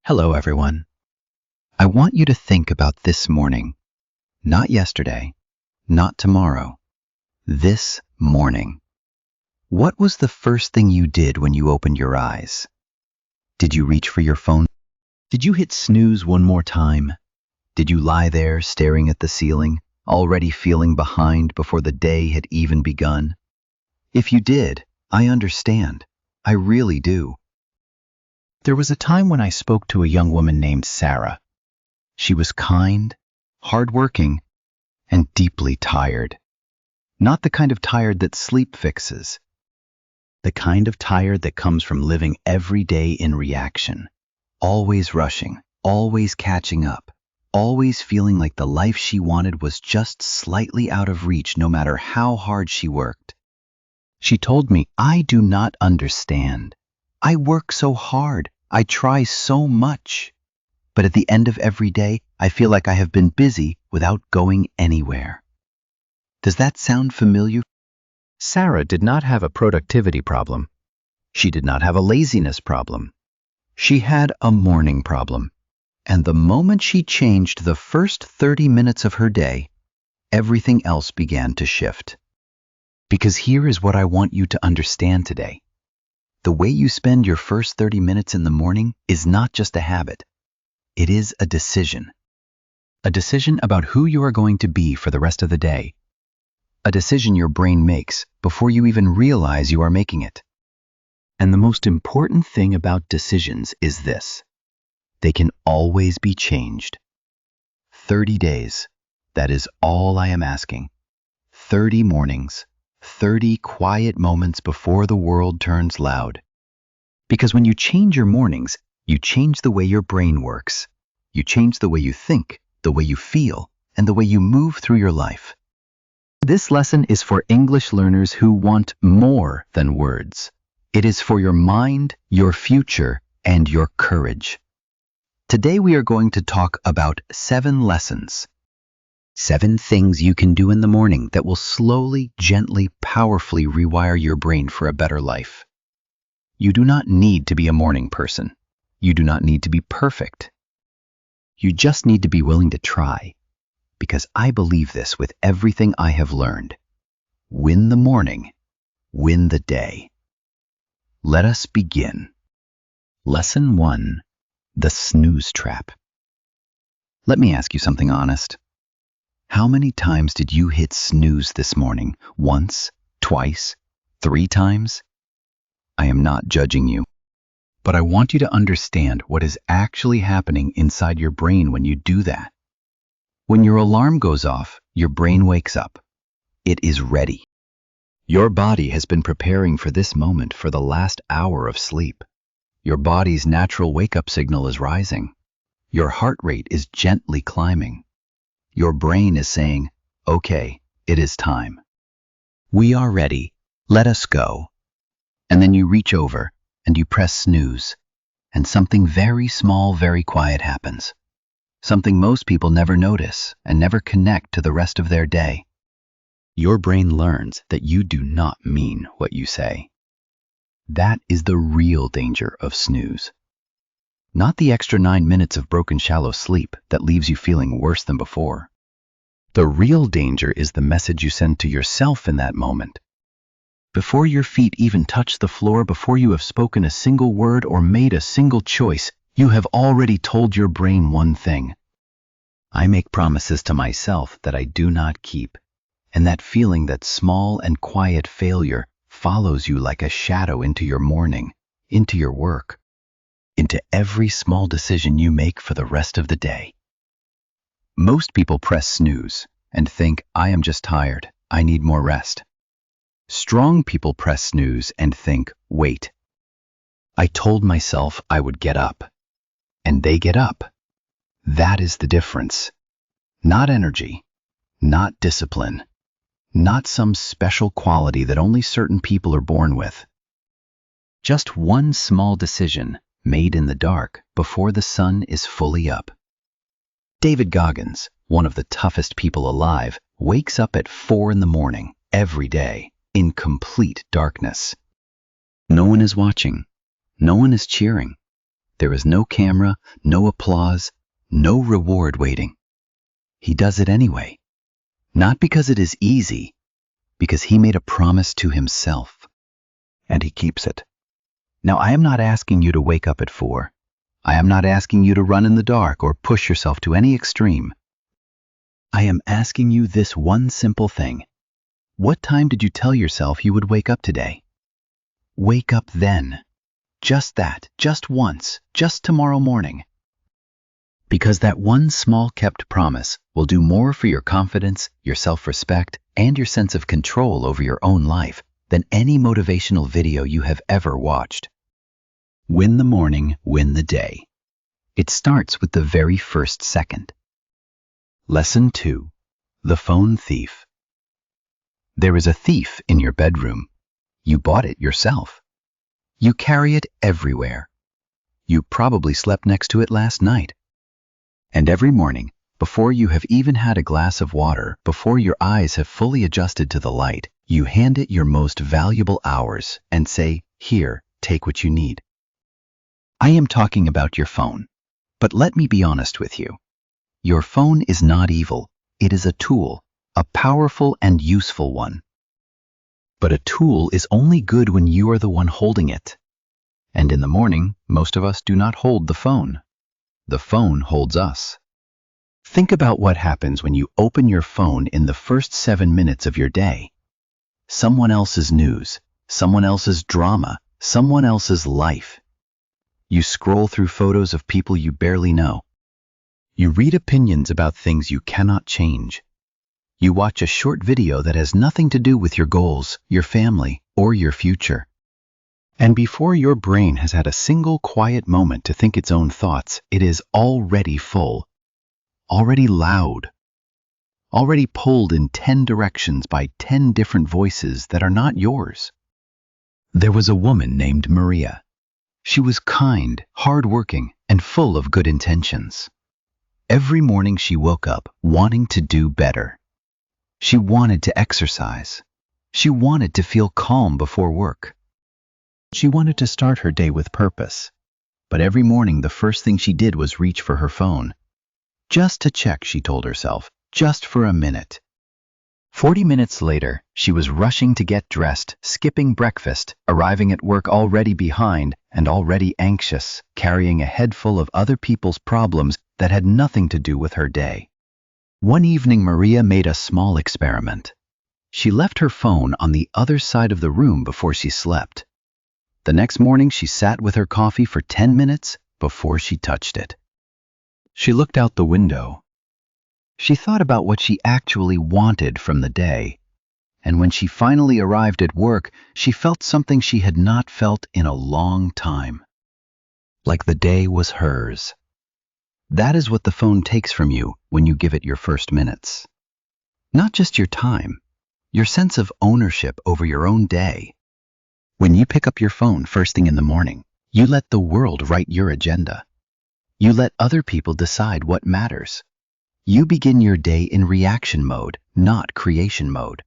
Hello, everyone. I want you to think about this morning, not yesterday, not tomorrow, this morning. What was the first thing you did when you opened your eyes? Did you reach for your phone? Did you hit snooze one more time? Did you lie there staring at the ceiling, already feeling behind before the day had even begun? If you did, I understand. I really do. There was a time when I spoke to a young woman named Sarah. She was kind, hardworking, and deeply tired. Not the kind of tired that sleep fixes. The kind of tired that comes from living every day in reaction. Always rushing, always catching up, always feeling like the life she wanted was just slightly out of reach no matter how hard she worked. She told me, "I do not understand. I work so hard. I try so much. But at the end of every day, I feel like I have been busy without going anywhere." Does that sound familiar? Sarah did not have a productivity problem. She did not have a laziness problem. She had a morning problem. And the moment she changed the first 30 minutes of her day, everything else began to shift. Because here is what I want you to understand today. The way you spend your first 30 minutes in the morning is not just a habit. It is a decision. A decision about who you are going to be for the rest of the day. A decision your brain makes before you even realize you are making it. And the most important thing about decisions is this: they can always be changed. 30 days, that is all I am asking. 30 mornings, 30 quiet moments before the world turns loud. Because when you change your mornings, you change the way your brain works. You change the way you think, the way you feel, and the way you move through your life. This lesson is for English learners who want more than words. It is for your mind, your future, and your courage. Today we are going to talk about 7 lessons. 7 things you can do in the morning that will slowly, gently, powerfully rewire your brain for a better life. You do not need to be a morning person. You do not need to be perfect. You just need to be willing to try. Because I believe this with everything I have learned. Win the morning, win the day. Let us begin. Lesson 1, the snooze trap. Let me ask you something honest. How many times did you hit snooze this morning? Once, twice, 3 times? I am not judging you, but I want you to understand what is actually happening inside your brain when you do that. When your alarm goes off, your brain wakes up. It is ready. Your body has been preparing for this moment for the last hour of sleep. Your body's natural wake-up signal is rising. Your heart rate is gently climbing. Your brain is saying, "Okay, it is time. We are ready. Let us go." And then you reach over and you press snooze, and something very small, very quiet happens. Something most people never notice and never connect to the rest of their day. Your brain learns that you do not mean what you say. That is the real danger of snooze. Not the extra 9 minutes of broken shallow sleep that leaves you feeling worse than before. The real danger is the message you send to yourself in that moment. Before your feet even touch the floor, before you have spoken a single word or made a single choice, you have already told your brain one thing: I make promises to myself that I do not keep. And that feeling, that small and quiet failure, follows you like a shadow into your morning, into your work, into every small decision you make for the rest of the day. Most people press snooze and think, I am just tired, I need more rest. Strong people press snooze and think, wait, I told myself I would get up. And they get up. That is the difference. Not energy, not discipline, not some special quality that only certain people are born with. Just one small decision made in the dark before the sun is fully up. David Goggins, one of the toughest people alive, wakes up at 4 in the morning every day in complete darkness. No one is watching. No one is cheering. There is no camera, no applause, no reward waiting. He does it anyway. Not because it is easy, because he made a promise to himself. And he keeps it. Now, I am not asking you to wake up at 4. I am not asking you to run in the dark or push yourself to any extreme. I am asking you this one simple thing. What time did you tell yourself you would wake up today? Wake up then. Just that, just once, just tomorrow morning. Because that one small kept promise will do more for your confidence, your self-respect, and your sense of control over your own life than any motivational video you have ever watched. Win the morning, win the day. It starts with the very first second. Lesson 2. The Phone Thief. There is a thief in your bedroom. You bought it yourself. You carry it everywhere. You probably slept next to it last night. And every morning, before you have even had a glass of water, before your eyes have fully adjusted to the light, you hand it your most valuable hours and say, "Here, take what you need." I am talking about your phone. But let me be honest with you. Your phone is not evil. It is a tool, a powerful and useful one. But a tool is only good when you are the one holding it. And in the morning, most of us do not hold the phone. The phone holds us. Think about what happens when you open your phone in the first 7 minutes of your day. Someone else's news, someone else's drama, someone else's life. You scroll through photos of people you barely know. You read opinions about things you cannot change. You watch a short video that has nothing to do with your goals, your family, or your future. And before your brain has had a single quiet moment to think its own thoughts, it is already full, already loud, already pulled in 10 directions by 10 different voices that are not yours. There was a woman named Maria. She was kind, hardworking, and full of good intentions. Every morning she woke up wanting to do better. She wanted to exercise. She wanted to feel calm before work. She wanted to start her day with purpose. But every morning the first thing she did was reach for her phone. Just to check, she told herself, just for a minute. 40 minutes later, she was rushing to get dressed, skipping breakfast, arriving at work already behind and already anxious, carrying a head full of other people's problems that had nothing to do with her day. One evening, Maria made a small experiment. She left her phone on the other side of the room before she slept. The next morning, she sat with her coffee for 10 minutes before she touched it. She looked out the window. She thought about what she actually wanted from the day. And when she finally arrived at work, she felt something she had not felt in a long time. Like the day was hers. That is what the phone takes from you when you give it your first minutes. Not just your time, your sense of ownership over your own day. When you pick up your phone first thing in the morning, you let the world write your agenda. You let other people decide what matters. You begin your day in reaction mode, not creation mode.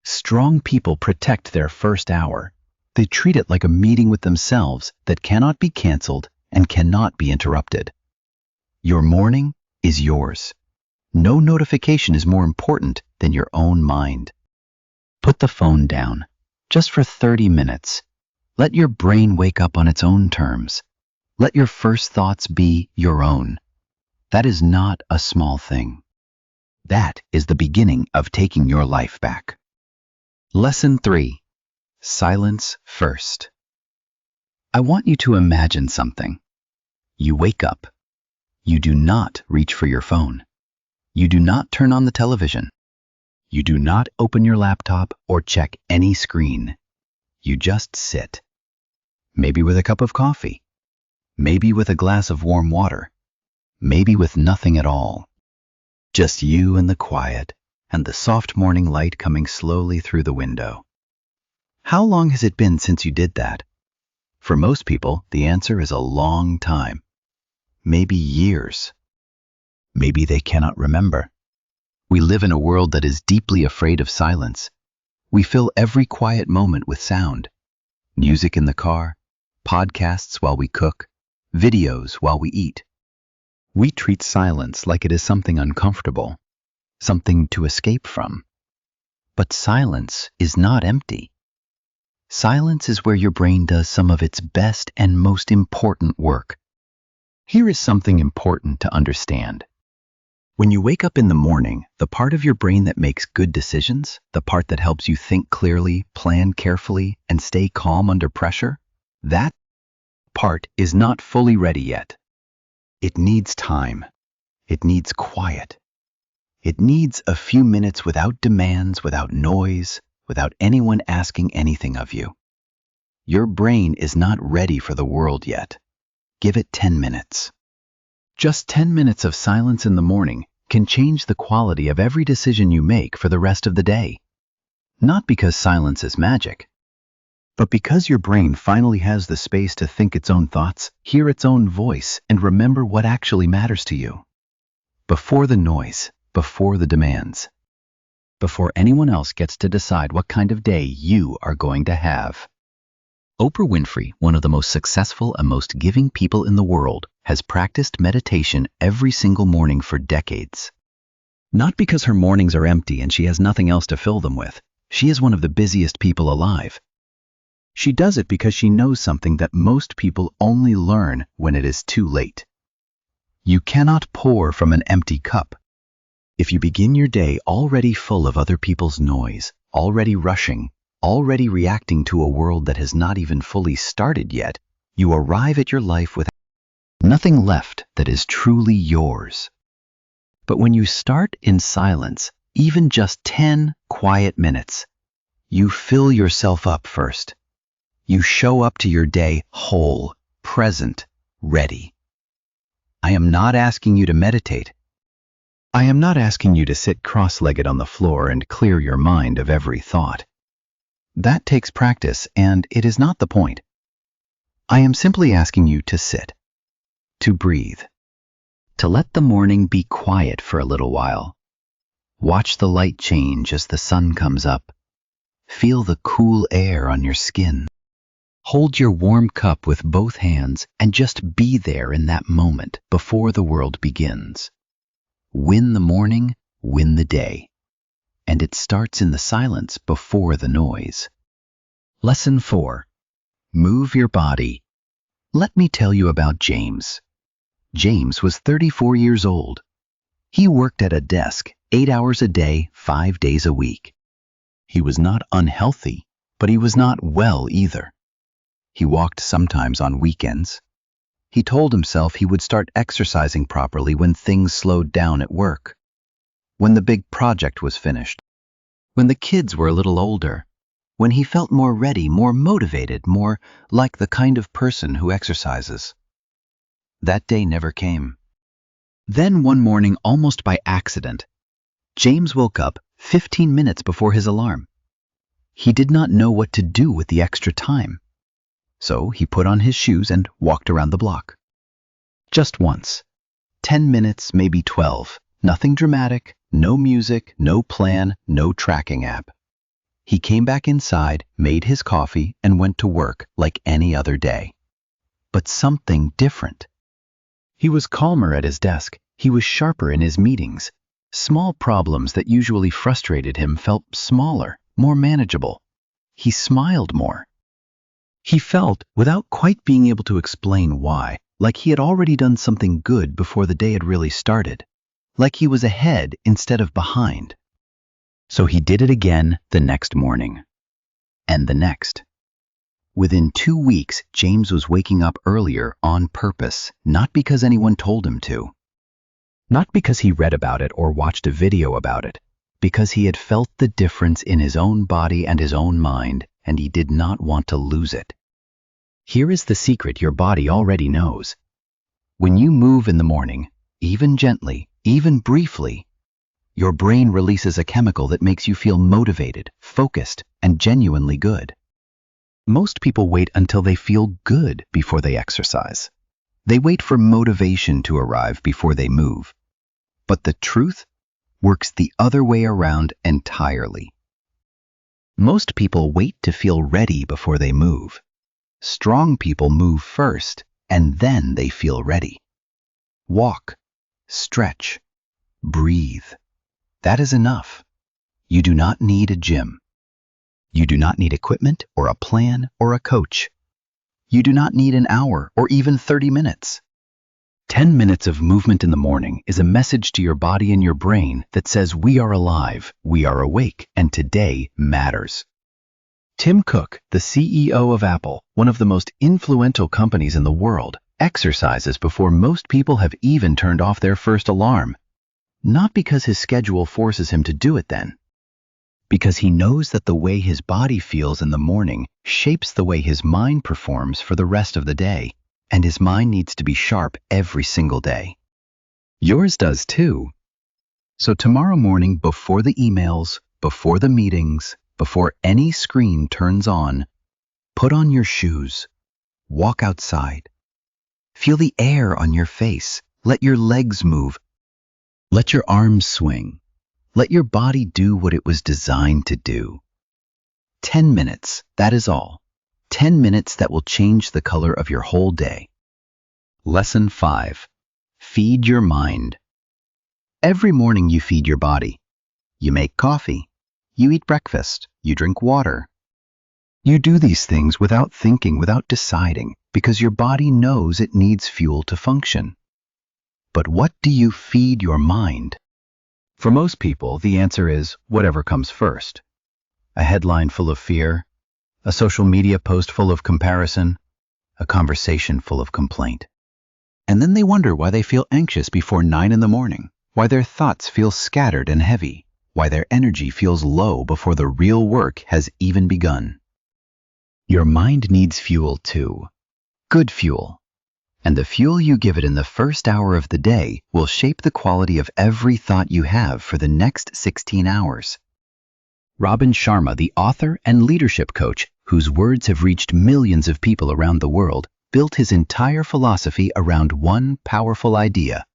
Strong people protect their first hour. They treat it like a meeting with themselves that cannot be canceled and cannot be interrupted. Your morning is yours. No notification is more important than your own mind. Put the phone down. Just for 30 minutes. Let your brain wake up on its own terms. Let your first thoughts be your own. That is not a small thing. That is the beginning of taking your life back. Lesson 3. Silence first. I want you to imagine something. You wake up. You do not reach for your phone. You do not turn on the television. You do not open your laptop or check any screen. You just sit. Maybe with a cup of coffee. Maybe with a glass of warm water. Maybe with nothing at all. Just you and the quiet and the soft morning light coming slowly through the window. How long has it been since you did that? For most people, the answer is a long time. Maybe years. Maybe they cannot remember. We live in a world that is deeply afraid of silence. We fill every quiet moment with sound. Music in the car, podcasts while we cook, videos while we eat. We treat silence like it is something uncomfortable, something to escape from. But silence is not empty. Silence is where your brain does some of its best and most important work. Here is something important to understand. When you wake up in the morning, the part of your brain that makes good decisions, the part that helps you think clearly, plan carefully, and stay calm under pressure, that part is not fully ready yet. It needs time. It needs quiet. It needs a few minutes without demands, without noise, without anyone asking anything of you. Your brain is not ready for the world yet. Give it 10 minutes. Just 10 minutes of silence in the morning can change the quality of every decision you make for the rest of the day. Not because silence is magic, but because your brain finally has the space to think its own thoughts, hear its own voice, and remember what actually matters to you. Before the noise, before the demands, before anyone else gets to decide what kind of day you are going to have. Oprah Winfrey, one of the most successful and most giving people in the world, has practiced meditation every single morning for decades. Not because her mornings are empty and she has nothing else to fill them with. She is one of the busiest people alive. She does it because she knows something that most people only learn when it is too late. You cannot pour from an empty cup. If you begin your day already full of other people's noise, already rushing, already reacting to a world that has not even fully started yet, you arrive at your life with nothing left that is truly yours. But when you start in silence, even just 10 quiet minutes, you fill yourself up first. You show up to your day whole, present, ready. I am not asking you to meditate. I am not asking you to sit cross-legged on the floor and clear your mind of every thought. That takes practice, and it is not the point. I am simply asking you to sit, to breathe, to let the morning be quiet for a little while. Watch the light change as the sun comes up. Feel the cool air on your skin. Hold your warm cup with both hands and just be there in that moment before the world begins. Win the morning, win the day. And it starts in the silence before the noise. Lesson 4. Move your body. Let me tell you about James. James was 34 years old. He worked at a desk 8 hours a day, 5 days a week. He was not unhealthy, but he was not well either. He walked sometimes on weekends. He told himself he would start exercising properly when things slowed down at work, when the big project was finished, when the kids were a little older, when he felt more ready, more motivated, more like the kind of person who exercises. That day never came. Then one morning, almost by accident, James woke up 15 minutes before his alarm. He did not know what to do with the extra time. So he put on his shoes and walked around the block. Just once. 10 minutes, maybe 12. Nothing dramatic, no music, no plan, no tracking app. He came back inside, made his coffee, and went to work like any other day. But something different. He was calmer at his desk. He was sharper in his meetings. Small problems that usually frustrated him felt smaller, more manageable. He smiled more. He felt, without quite being able to explain why, like he had already done something good before the day had really started. Like he was ahead instead of behind. So he did it again the next morning. And the next. Within 2 weeks, James was waking up earlier on purpose, not because anyone told him to. Not because he read about it or watched a video about it, because he had felt the difference in his own body and his own mind, and he did not want to lose it. Here is the secret your body already knows. When you move in the morning, even gently, even briefly, your brain releases a chemical that makes you feel motivated, focused, and genuinely good. Most people wait until they feel good before they exercise. They wait for motivation to arrive before they move. But the truth works the other way around entirely. Most people wait to feel ready before they move. Strong people move first, and then they feel ready. Walk, stretch, breathe. That is enough. You do not need a gym. You do not need equipment or a plan or a coach. You do not need an hour or even 30 minutes. 10 minutes of movement in the morning is a message to your body and your brain that says we are alive, we are awake, and today matters. Tim Cook, the CEO of Apple, one of the most influential companies in the world, exercises before most people have even turned off their first alarm. Not because his schedule forces him to do it then, because he knows that the way his body feels in the morning shapes the way his mind performs for the rest of the day, and his mind needs to be sharp every single day. Yours does too. So tomorrow morning, before the emails, before the meetings, before any screen turns on, put on your shoes, walk outside. Feel the air on your face. Let your legs move. Let your arms swing. Let your body do what it was designed to do. 10 minutes, that is all. 10 minutes that will change the color of your whole day. Lesson 5. Feed your mind. Every morning you feed your body. You make coffee. You eat breakfast. You drink water. You do these things without thinking, without deciding, because your body knows it needs fuel to function. But what do you feed your mind? For most people, the answer is whatever comes first. A headline full of fear, a social media post full of comparison, a conversation full of complaint. And then they wonder why they feel anxious before 9 in the morning, why their thoughts feel scattered and heavy, why their energy feels low before the real work has even begun. Your mind needs fuel too. Good fuel. And the fuel you give it in the first hour of the day will shape the quality of every thought you have for the next 16 hours. Robin Sharma, the author and leadership coach, whose words have reached millions of people around the world, built his entire philosophy around one powerful idea.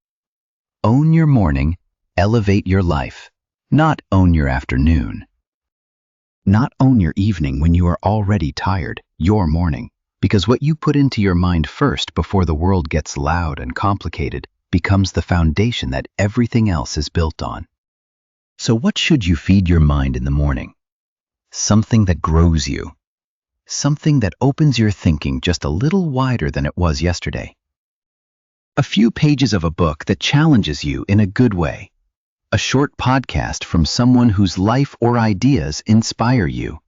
Own your morning, elevate your life. Not own your afternoon. Not own your evening when you are already tired, your morning. Because what you put into your mind first before the world gets loud and complicated becomes the foundation that everything else is built on. So what should you feed your mind in the morning? Something that grows you. Something that opens your thinking just a little wider than it was yesterday. A few pages of a book that challenges you in a good way. A short podcast from someone whose life or ideas inspire you.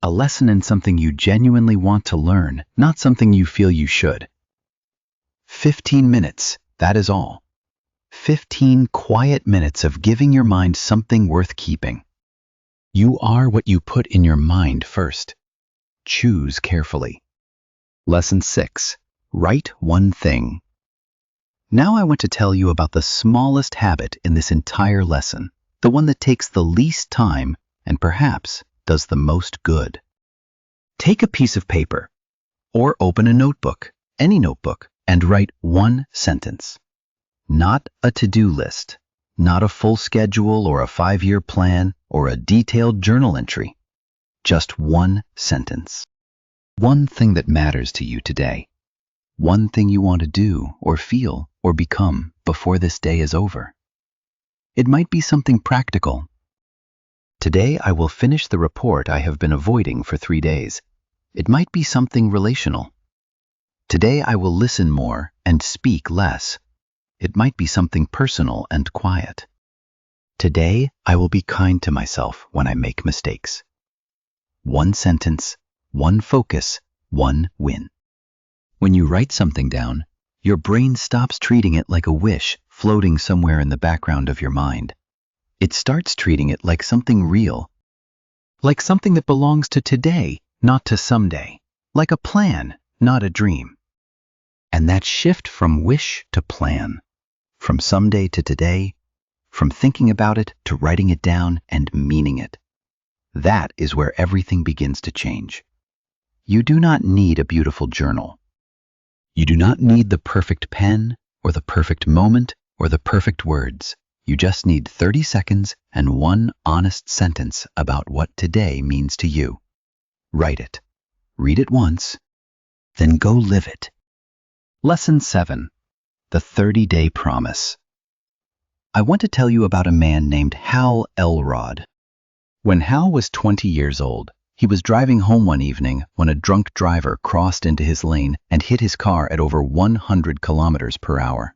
A lesson in something you genuinely want to learn, not something you feel you should. 15 minutes, that is all. 15 quiet minutes of giving your mind something worth keeping. You are what you put in your mind first. Choose carefully. Lesson 6. Write one thing. Now I want to tell you about the smallest habit in this entire lesson, the one that takes the least time and perhaps does the most good. Take a piece of paper or open a notebook, any notebook, and write one sentence. Not a to-do list, not a full schedule or a 5-year plan or a detailed journal entry. Just one sentence. One thing that matters to you today. One thing you want to do or feel or become before this day is over. It might be something practical. Today I will finish the report I have been avoiding for 3 days. It might be something relational. Today I will listen more and speak less. It might be something personal and quiet. Today I will be kind to myself when I make mistakes. One sentence, one focus, one win. When you write something down, your brain stops treating it like a wish floating somewhere in the background of your mind. It starts treating it like something real, like something that belongs to today, not to someday, like a plan, not a dream. And that shift from wish to plan, from someday to today, from thinking about it to writing it down and meaning it, that is where everything begins to change. You do not need a beautiful journal. You do not need the perfect pen or the perfect moment or the perfect words. You just need 30 seconds and one honest sentence about what today means to you. Write it. Read it once. Then go live it. Lesson 7. The 30-Day Promise. I want to tell you about a man named Hal Elrod. When Hal was 20 years old, he was driving home one evening when a drunk driver crossed into his lane and hit his car at over 100 kilometers per hour.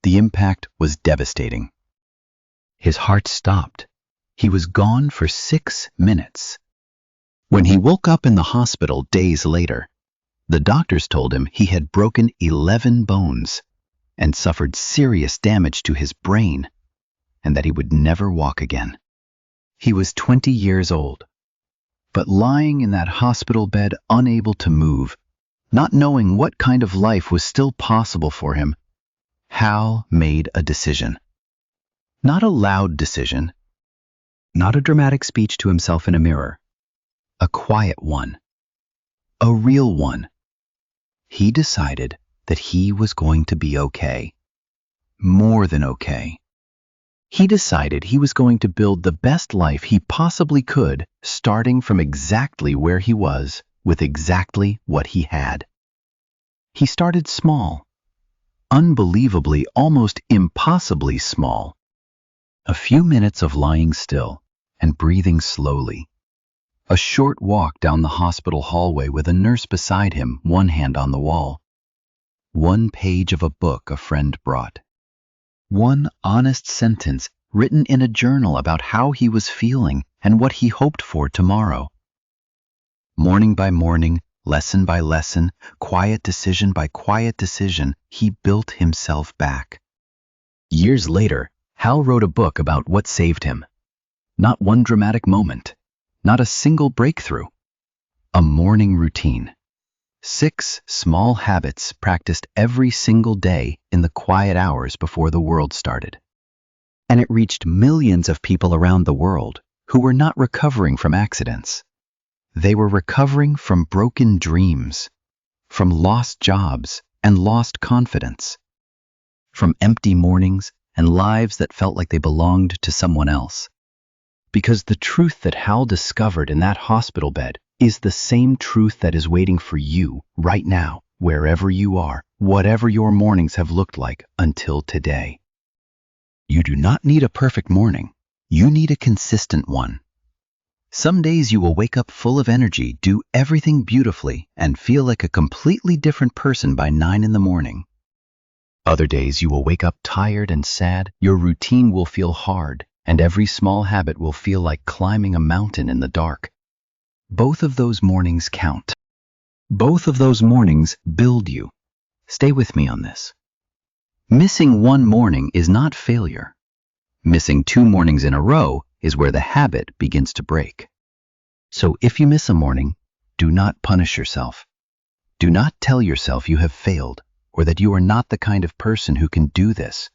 The impact was devastating. His heart stopped. He was gone for 6 minutes. When he woke up in the hospital days later, the doctors told him he had broken 11 bones and suffered serious damage to his brain, and that he would never walk again. He was 20 years old, but lying in that hospital bed, unable to move, not knowing what kind of life was still possible for him, Hal made a decision. Not a loud decision, not a dramatic speech to himself in a mirror, a quiet one, a real one. He decided that he was going to be okay, more than okay. He decided he was going to build the best life he possibly could, starting from exactly where he was, with exactly what he had. He started small, unbelievably, almost impossibly small. A few minutes of lying still and breathing slowly. A short walk down the hospital hallway with a nurse beside him, one hand on the wall. One page of a book a friend brought. One honest sentence written in a journal about how he was feeling and what he hoped for tomorrow. Morning by morning, lesson by lesson, quiet decision by quiet decision, he built himself back. Years later, Hal wrote a book about what saved him. Not one dramatic moment, not a single breakthrough. A morning routine. 6 small habits practiced every single day in the quiet hours before the world started. And it reached millions of people around the world who were not recovering from accidents. They were recovering from broken dreams, from lost jobs and lost confidence, from empty mornings and lives that felt like they belonged to someone else. Because the truth that Hal discovered in that hospital bed is the same truth that is waiting for you right now, wherever you are, whatever your mornings have looked like until today. You do not need a perfect morning. You need a consistent one. Some days you will wake up full of energy, do everything beautifully, and feel like a completely different person by 9 in the morning. Other days you will wake up tired and sad, your routine will feel hard, and every small habit will feel like climbing a mountain in the dark. Both of those mornings count. Both of those mornings build you. Stay with me on this. Missing one morning is not failure. Missing 2 mornings in a row is where the habit begins to break. So if you miss a morning, do not punish yourself. Do not tell yourself you have failed or that you are not the kind of person who can do this.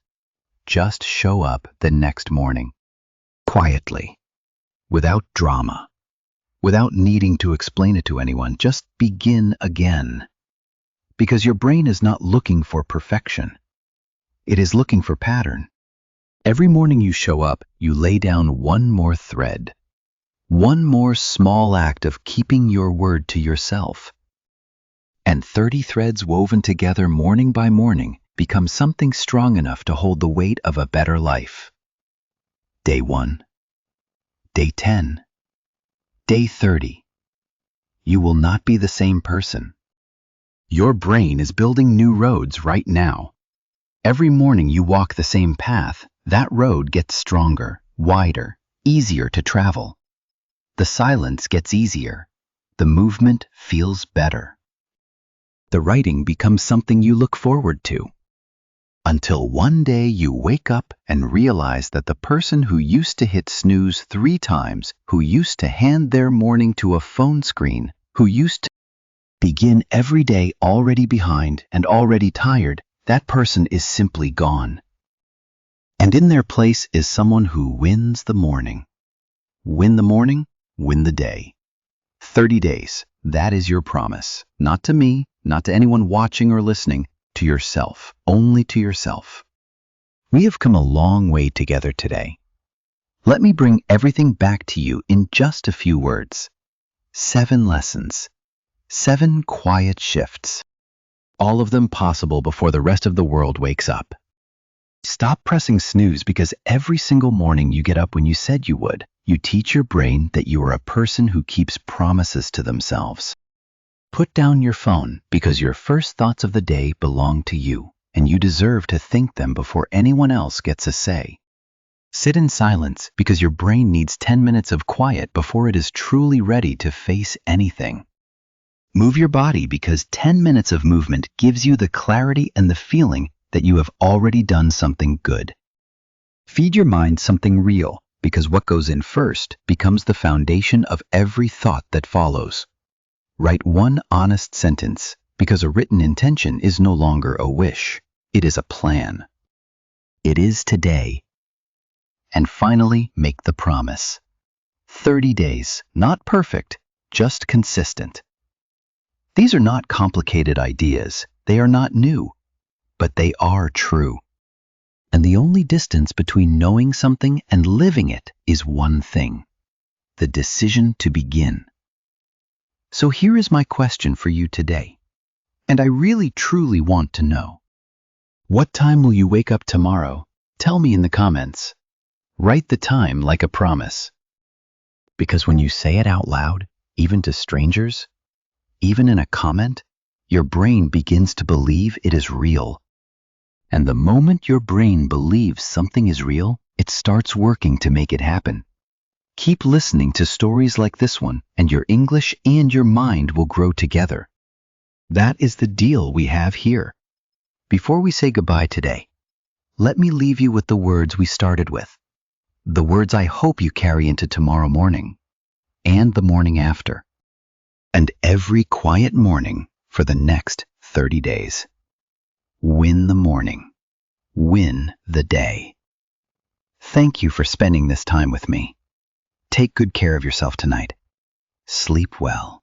Just show up the next morning, quietly, without drama, without needing to explain it to anyone. Just begin again. Because your brain is not looking for perfection. It is looking for pattern. Every morning you show up, you lay down one more thread, one more small act of keeping your word to yourself. And 30 threads woven together morning by morning become something strong enough to hold the weight of a better life. Day 1, day 10, day 30. You will not be the same person. Your brain is building new roads right now. Every morning you walk the same path, that road gets stronger, wider, easier to travel. The silence gets easier. The movement feels better. The writing becomes something you look forward to. Until one day you wake up and realize that the person who used to hit snooze 3 times, who used to hand their morning to a phone screen, who used to begin every day already behind and already tired, that person is simply gone. And in their place is someone who wins the morning. Win the morning, win the day. 30 days, that is your promise. Not to me, not to anyone watching or listening, to yourself, only to yourself. We have come a long way together today. Let me bring everything back to you in just a few words. 7 lessons. 7 quiet shifts. All of them possible before the rest of the world wakes up. Stop pressing snooze because every single morning you get up when you said you would. You teach your brain that you are a person who keeps promises to themselves. Put down your phone because your first thoughts of the day belong to you, and you deserve to think them before anyone else gets a say. Sit in silence because your brain needs 10 minutes of quiet before it is truly ready to face anything. Move your body because 10 minutes of movement gives you the clarity and the feeling that you have already done something good. Feed your mind something real because what goes in first becomes the foundation of every thought that follows. Write one honest sentence because a written intention is no longer a wish. It is a plan. It is today. And finally, make the promise. 30 days, not perfect, just consistent. These are not complicated ideas. They are not new, but they are true. And the only distance between knowing something and living it is one thing: the decision to begin. So here is my question for you today, and I really truly want to know. What time will you wake up tomorrow? Tell me in the comments. Write the time like a promise. Because when you say it out loud, even to strangers, even in a comment, your brain begins to believe it is real. And the moment your brain believes something is real, it starts working to make it happen. Keep listening to stories like this one, and your English and your mind will grow together. That is the deal we have here. Before we say goodbye today, let me leave you with the words we started with. The words I hope you carry into tomorrow morning and the morning after, and every quiet morning for the next 30 days. Win the morning. Win the day. Thank you for spending this time with me. Take good care of yourself tonight. Sleep well.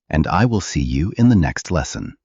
And I will see you in the next lesson.